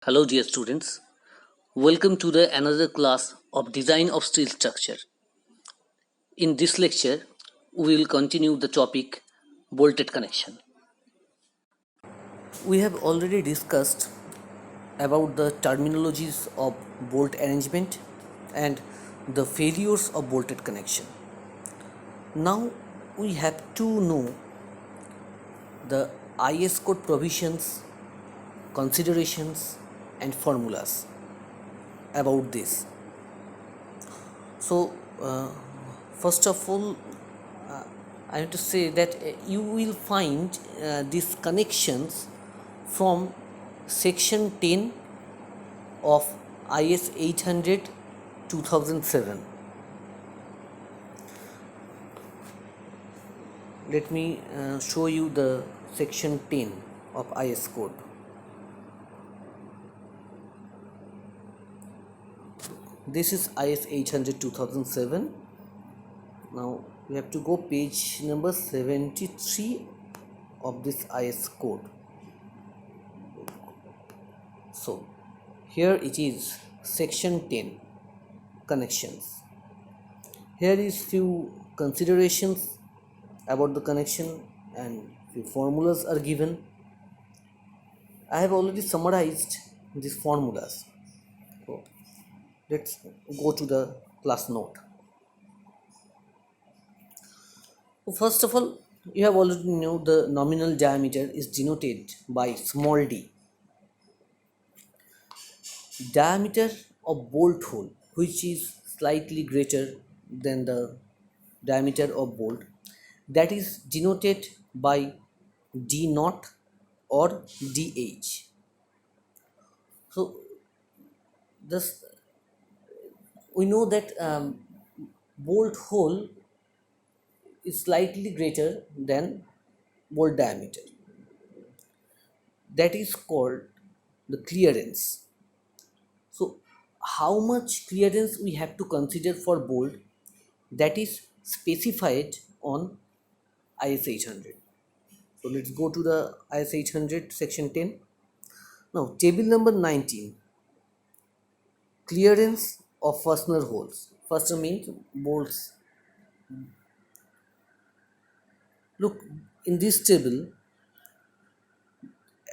Hello, dear students. Welcome to the another class of Design of Steel Structure. In this lecture, we will continue the topic bolted connection. We have already discussed about the terminologies of bolt arrangement and the failures of bolted connection. Now we have to know the IS code provisions, considerations, and formulas about this. So, first of all, I have to say that you will find these connections from section 10 of IS 800 2007. Let me show you the section 10 of IS code. This is IS 800 2007. Now we have to go page number 73 of this IS code. So here it is, section 10, connections. Here is few considerations about the connection and few formulas are given. I have already summarized these formulas. So let's go to the class note. First of all, you have already know the nominal diameter is denoted by small d. Diameter of bolt hole, which is slightly greater than the diameter of bolt, that is denoted by d naught or dh. So this, we know that bolt hole is slightly greater than bolt diameter. That is called the clearance. So how much clearance we have to consider for bolt, that is specified on IS 800. So let's go to the IS 800 section 10. Now table number 19, clearance of fastener holes. Fastener means bolts. Look, in this table,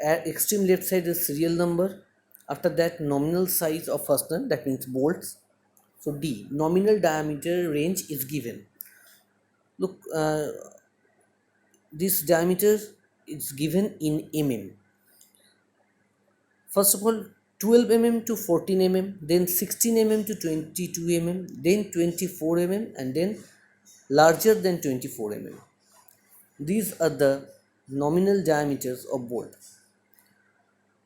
at extreme left side is serial number. After that, nominal size of fastener, that means bolts. So D, nominal diameter range is given. Look, this diameter is given in mm. First of all, 12 mm to 14 mm, then 16 mm to 22 mm, then 24 mm, and then larger than 24 mm. These are the nominal diameters of bolt.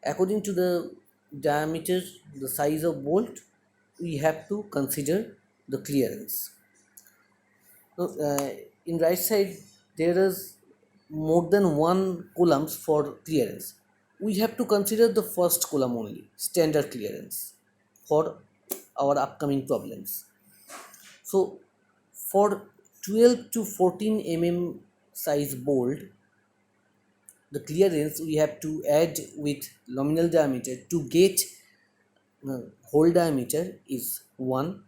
According to the diameter, the size of bolt, we have to consider the clearance. So, in right side, there is more than one columns for clearance. We have to consider the first column only, standard clearance, for our upcoming problems. So for 12 to 14 mm size bolt, the clearance we have to add with nominal diameter to get hole diameter is 1.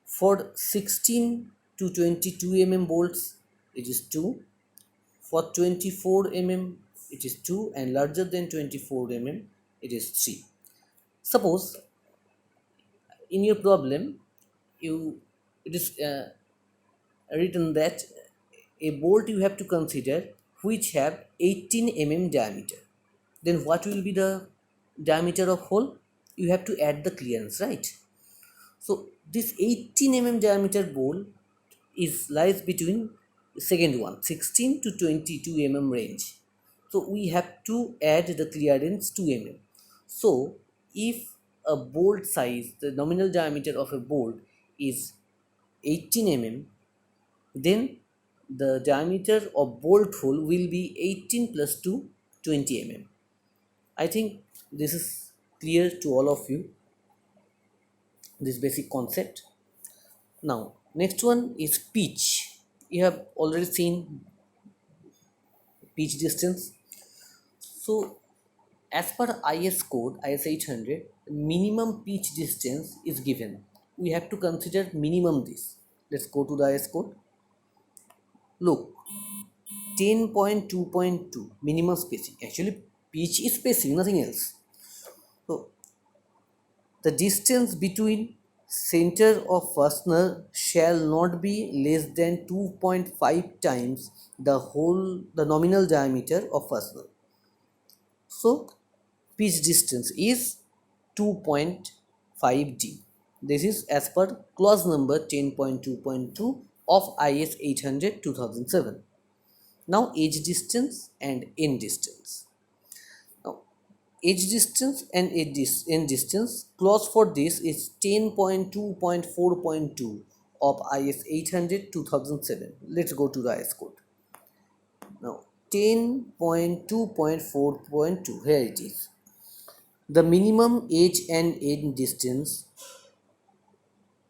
For 16 to 22 mm bolts, it is 2. For 24 mm, it is 2, and larger than 24 mm, it is 3. Suppose in your problem, it is written that a bolt you have to consider which have 18 mm diameter. Then what will be the diameter of hole? You have to add the clearance, right? So this 18 mm diameter bolt is lies between the second one, 16 to 22 mm range. So we have to add the clearance 2 mm. So if a bolt size, the nominal diameter of a bolt is 18 mm, then the diameter of bolt hole will be 18 plus 2, 20 mm. I think this is clear to all of you, this basic concept. Now next one is pitch. You have already seen pitch distance. So As per IS code, IS 800, minimum pitch distance is given. We have to consider minimum this. Let's go to the IS code. Look, 10.2.2 minimum spacing. Actually, pitch is spacing, nothing else. So the distance between center of fastener shall not be less than 2.5 times the nominal diameter of fastener. So pitch distance is 2.5 d. This is as per clause number 10.2.2 of IS 800 2007. Now edge distance and end distance. Now edge distance and end distance clause for this is 10.2.4.2 of IS 800 2007. Let's go to the IS code. Now 10.2.4.2, here it is. The minimum edge and end distance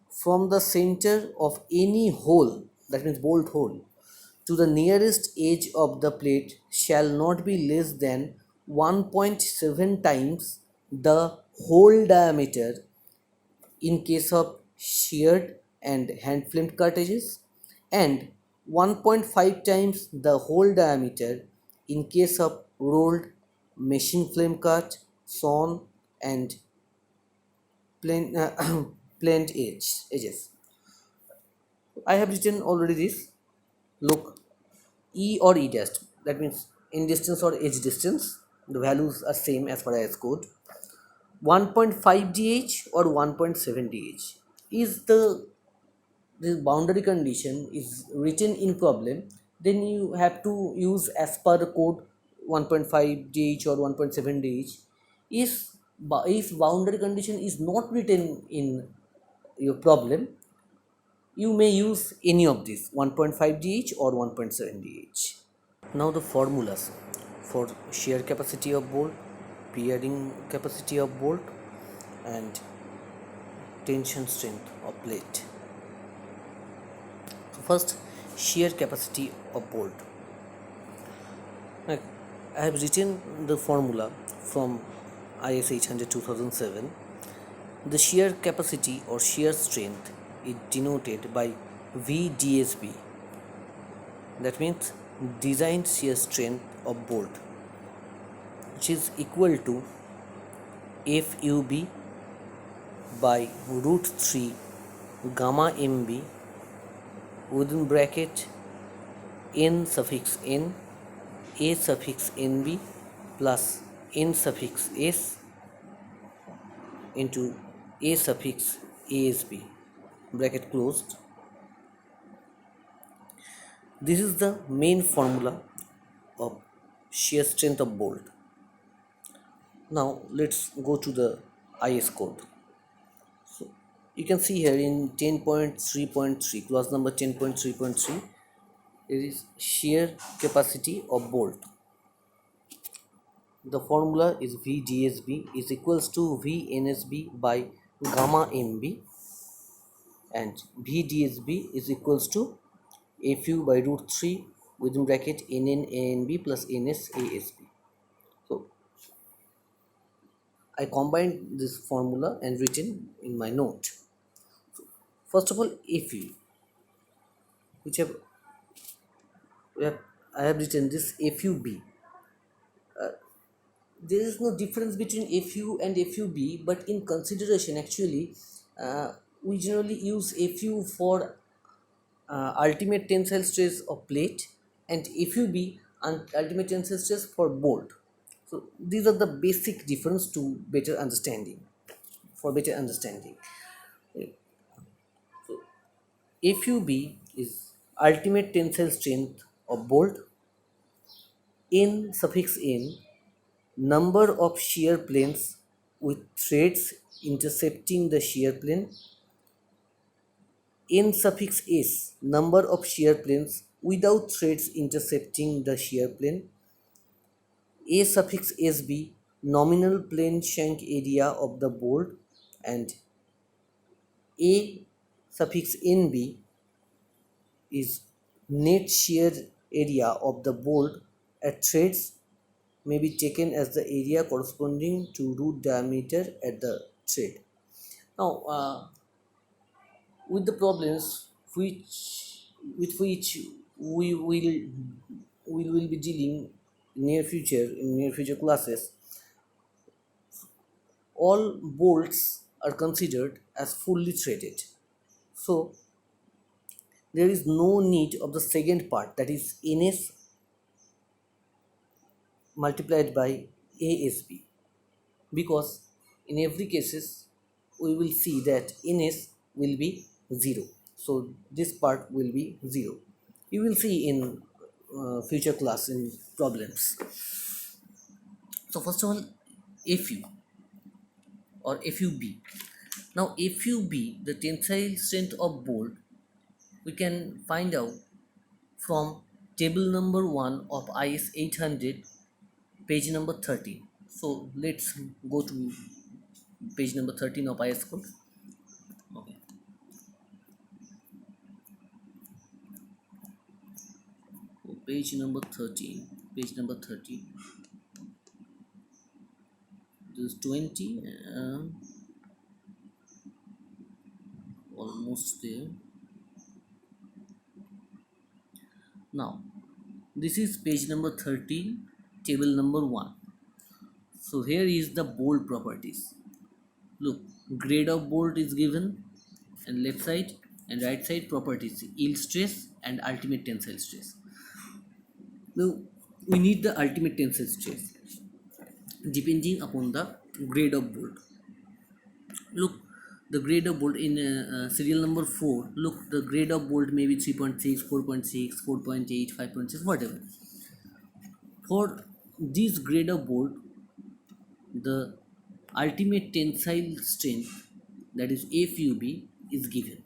from the center of any hole, that means bolt hole, to the nearest edge of the plate shall not be less than 1.7 times the hole diameter in case of sheared and hand flamed cartridges, and 1.5 times the hole diameter in case of rolled, machine flame cut, sawn, and plain planed edges. I have written already this. Look, E or E dash, that means in distance or edge distance, the values are same as per IS code. 1.5 dh or 1.7 dh is the boundary condition is written in problem, then you have to use as per the code 1.5 dh or 1.7 dh. If boundary condition is not written in your problem, you may use any of these 1.5 dh or 1.7 dh. Now the formulas for shear capacity of bolt, bearing capacity of bolt, and tension strength of plate. So first, shear capacity of bolt. I have written the formula from IS 800 2007. The shear capacity or shear strength is denoted by VDSB. That means design shear strength of bolt, which is equal to FUB by root 3 gamma MB within bracket N suffix N A suffix NB plus N suffix S into A suffix ASB, bracket closed. This is the main formula of shear strength of bolt. Now let's go to the IS code. So you can see here in 10.3.3, clause number 10.3.3, it is shear capacity of bolt. The formula is VDSB is equals to VNSB by gamma MB, and VDSB is equals to FU by root 3 within bracket NN plus NS ASB. So I combined this formula and written in my note. First of all, FU, which I have written this FUB. There is no difference between FU and FUB, but in consideration, actually, we generally use FU for ultimate tensile stress of plate, and FUB ultimate tensile stress for bolt. So these are the basic difference to better understanding. For better understanding, so FUB is ultimate tensile strength of bolt. N suffix N, number of shear planes with threads intercepting the shear plane. N suffix S, number of shear planes without threads intercepting the shear plane. A suffix SB, nominal plane shank area of the bolt, and A suffix NB is net shear area of the bolt at threads may be taken as the area corresponding to root diameter at the thread. Now, with the problems with which we will be dealing in near future classes, all bolts are considered as fully threaded. So there is no need of the second part, that is ns multiplied by ASB, because in every cases we will see that ns will be 0, so this part will be 0. You will see in future class in problems. So first of all, fu or fub. Now fub, the tensile strength of bolt, we can find out from table number 1 of IS 800, page number 13. So let's go to page number 13 of IS code. Okay. So page number 13. Page number 13. This is 20. Almost there. Now this is page number 13, table number 1. So here is the bolt properties. Look, grade of bolt is given, and left side and right side properties, yield stress and ultimate tensile stress. Now we need the ultimate tensile stress depending upon the grade of bolt. Look, the grade of bolt in serial number 4, look, the grade of bolt may be 3.6, 4.6, 4.8, 5.6, whatever. For this grade of bolt, the ultimate tensile strength, that is FUB, is given.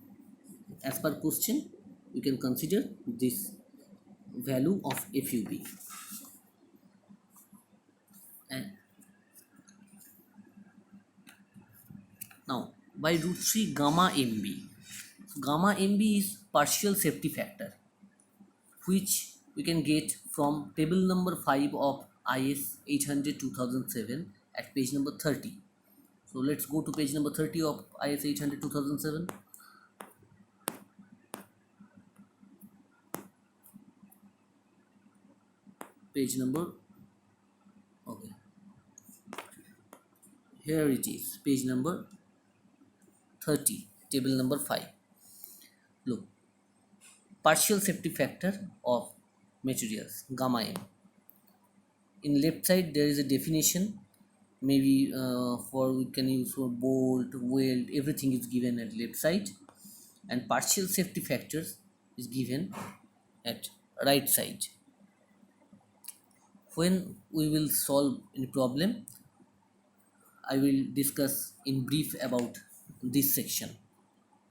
As per question, you can consider this value of FUB. And now by root 3 gamma MB. Gamma MB is partial safety factor, which we can get from table number 5 of IS 800 2007 at page number 30. So let's go to page number 30 of IS 800 2007. Page number, okay, here it is, page number 30, table number 5. Look, partial safety factor of materials, gamma m. In left side there is a definition, maybe for we can use for bolt, weld, everything is given at left side, and partial safety factors is given at right side. When we will solve any problem, I will discuss in brief about this section.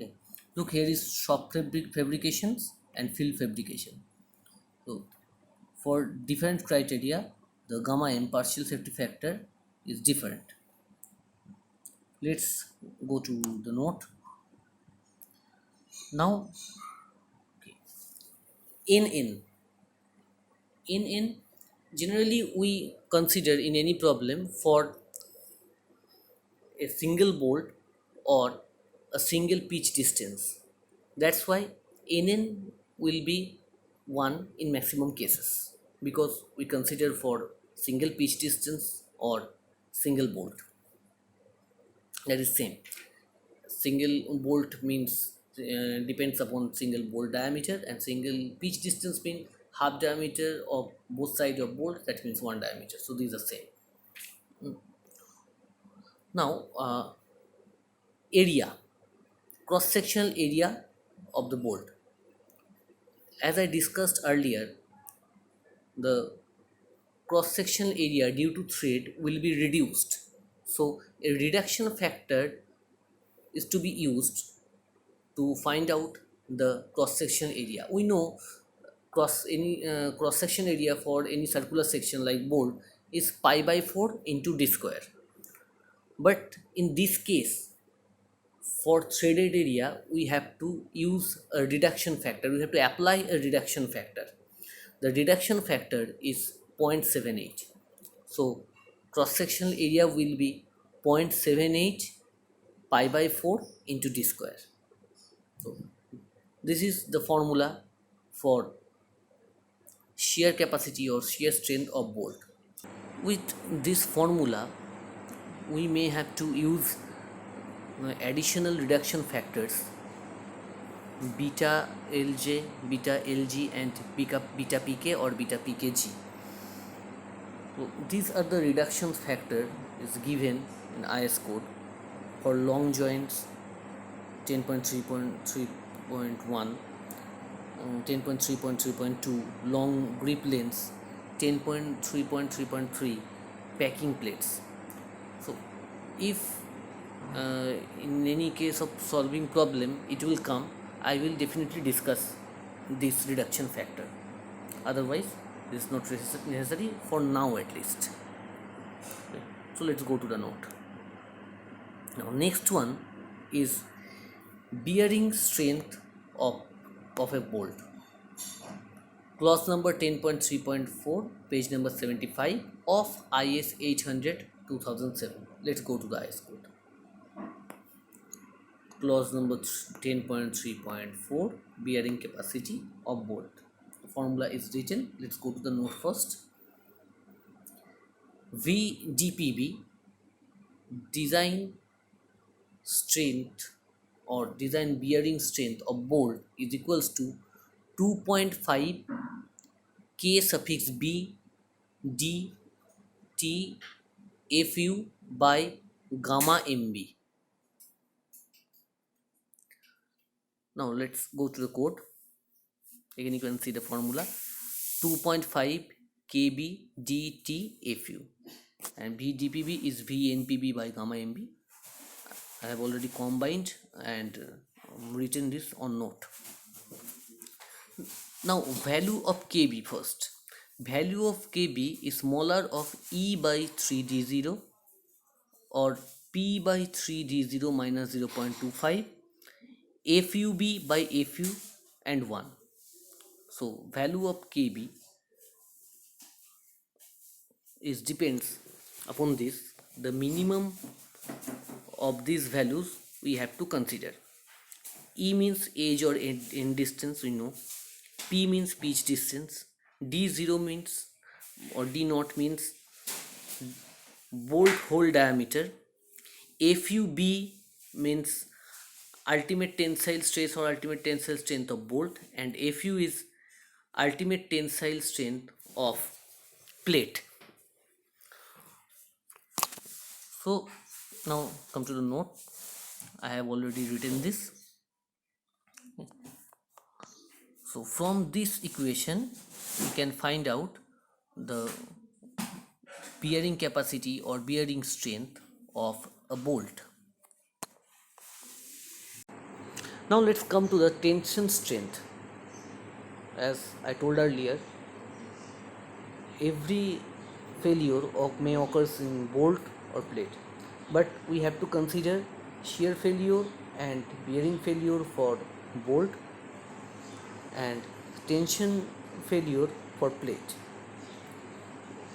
Okay. Look, here is shop fabrications and field fabrication. So for different criteria, the gamma m partial safety factor is different. Let's go to the note. Now, okay. NN generally we consider in any problem for a single bolt or a single pitch distance. That's why NN will be 1 in maximum cases, because we consider for single pitch distance or single bolt. That is same. Single bolt means depends upon single bolt diameter, and single pitch distance means half diameter of both sides of bolt, that means 1 diameter. So these are same. Now area, cross sectional area of the bolt. As I discussed earlier, the cross sectional area due to thread will be reduced. So a reduction factor is to be used to find out the cross section area. We know cross section area for any circular section like bolt is pi by 4 into d square. But in this case, for threaded area, we have to use a reduction factor. We have to apply a reduction factor. The reduction factor is 0.78. So cross sectional area will be 0.78 pi by 4 into d square. So this is the formula for shear capacity or shear strength of bolt. With this formula we may have to use additional reduction factors beta Lj, beta Lg and beta Pk or beta Pkg. So these are the reduction factor is given in IS code for long joints 10.3.3.1, 10.3.3.2, long grip lengths 10.3.3.3, packing plates. So if in any case of solving problem it will come, I will definitely discuss this reduction factor. Otherwise this is not necessary for now at least. Okay. So let's go to the note. Now next one is bearing strength of a bolt. Clause number 10.3.4, page number 75 of IS 800 2007. Let's go to the IS code. Clause number 10.3.4, bearing capacity of bolt. The formula is written. Let's go to the note first. VDPB, design strength or design bearing strength of bolt, is equals to 2.5 K suffix B D T Fu by gamma MB. Now let's go to the code. Again you can see the formula 2.5 kb dt fu, and VDPB is VNPB by gamma MB. I have already combined and written this on note. Now value of kb first. Value of kb is smaller of E by 3d0 or P by 3d0 minus 0.25, FUB by FU and 1. So value of kb is depends upon this. The minimum of these values we have to consider. E means edge or end distance, we know. P means pitch distance. D0 means or D naught means bolt hole diameter. FUB means ultimate tensile stress or ultimate tensile strength of bolt, and FU is ultimate tensile strength of plate. So now come to the note. I have already written this. So from this equation we can find out the bearing capacity or bearing strength of a bolt. Now let's come to the tension strength. As I told earlier, every failure may occurs in bolt or plate, but we have to consider shear failure and bearing failure for bolt and tension failure for plate.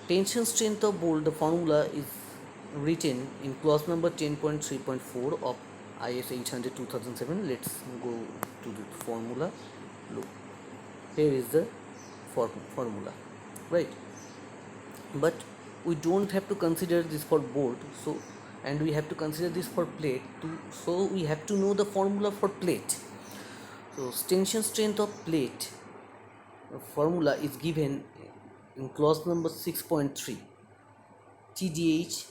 Tension strength of bolt, the formula is written in clause number 10.3.4 of IS 800 2007. Let's go to the formula. Look, here is the formula, right? But we don't have to consider this for bolt, so, and we have to consider this for plate too, so we have to know the formula for plate. So tension strength of plate, the formula is given in clause number 6.3. TDH,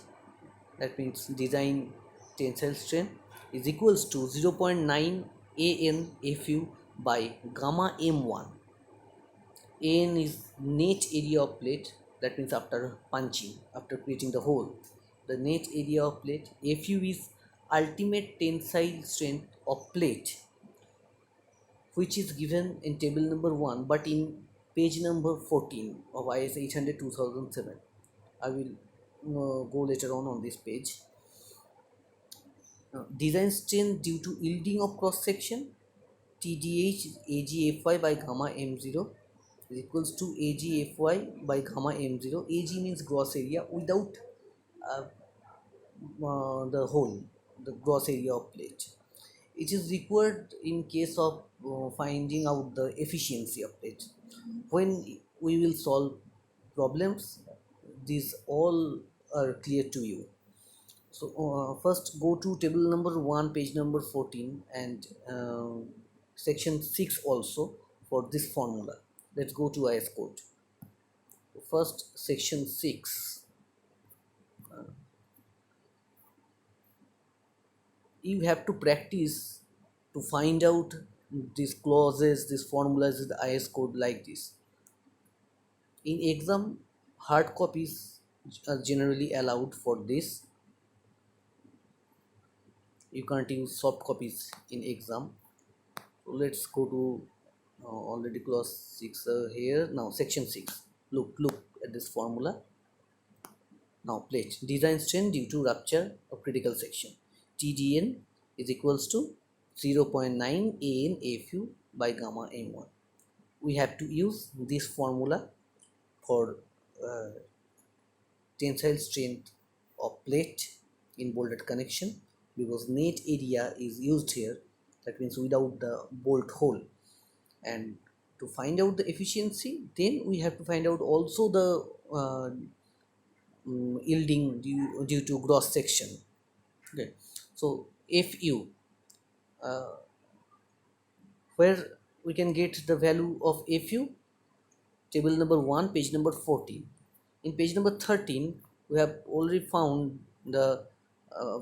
that means design tensile strength, is equals to 0.9 AN FU by gamma M1. AN is net area of plate, that means after punching, after creating the hole, the net area of plate. Fu is ultimate tensile strength of plate, which is given in table number 1 but in page number 14 of IS 800 2007. I will go later on this page. Design strength due to yielding of cross section, TDH is AGFY by gamma M0. is equals to AgFy by gamma m0. Ag means gross area without uh, the whole, the gross area of plate. It is required in case of finding out the efficiency of plate. When we will solve problems, these all are clear to you. So first go to table number 1, page number 14, and section 6 also for this formula. Let's go to IS code. First, section 6. You have to practice to find out these clauses, these formulas in the IS code like this. In exam, hard copies are generally allowed for this. You can't use soft copies in exam. So let's go to already clause 6 here. Now section 6. Look at this formula. Now plate design strain due to rupture of critical section. TDN is equals to 0.9 AN FU by gamma M1. We have to use this formula for uh, tensile strength of plate in bolted connection, because net area is used here, that means without the bolt hole. And to find out the efficiency, then we have to find out also the yielding due to gross section. Okay, so Fu, uh, where we can get the value of Fu, table number 1, page number 14. In page number 13, we have already found the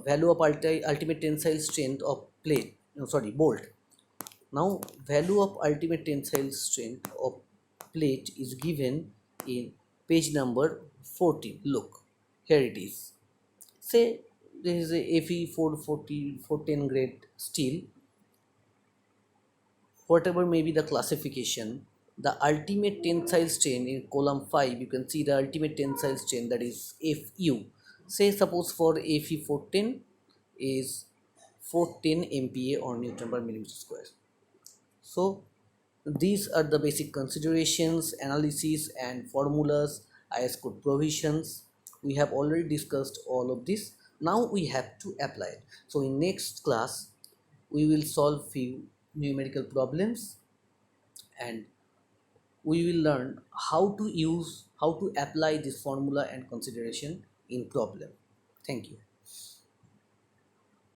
value of ultimate tensile strength of plate, no, sorry, bolt. Now value of ultimate tensile strength of plate is given in page number 14. Look, here it is. Say there is a Fe 440 410 grade steel, whatever may be the classification, the ultimate tensile strain in column 5, you can see the ultimate tensile strain, that is Fu. Say suppose for Fe 410 is 410 MPa or Newton per millimeter square. So these are the basic considerations, analysis and formulas, IS code provisions. We have already discussed all of this. Now we have to apply it. So in next class we will solve few numerical problems, and we will learn how to apply this formula and consideration in problem. Thank you.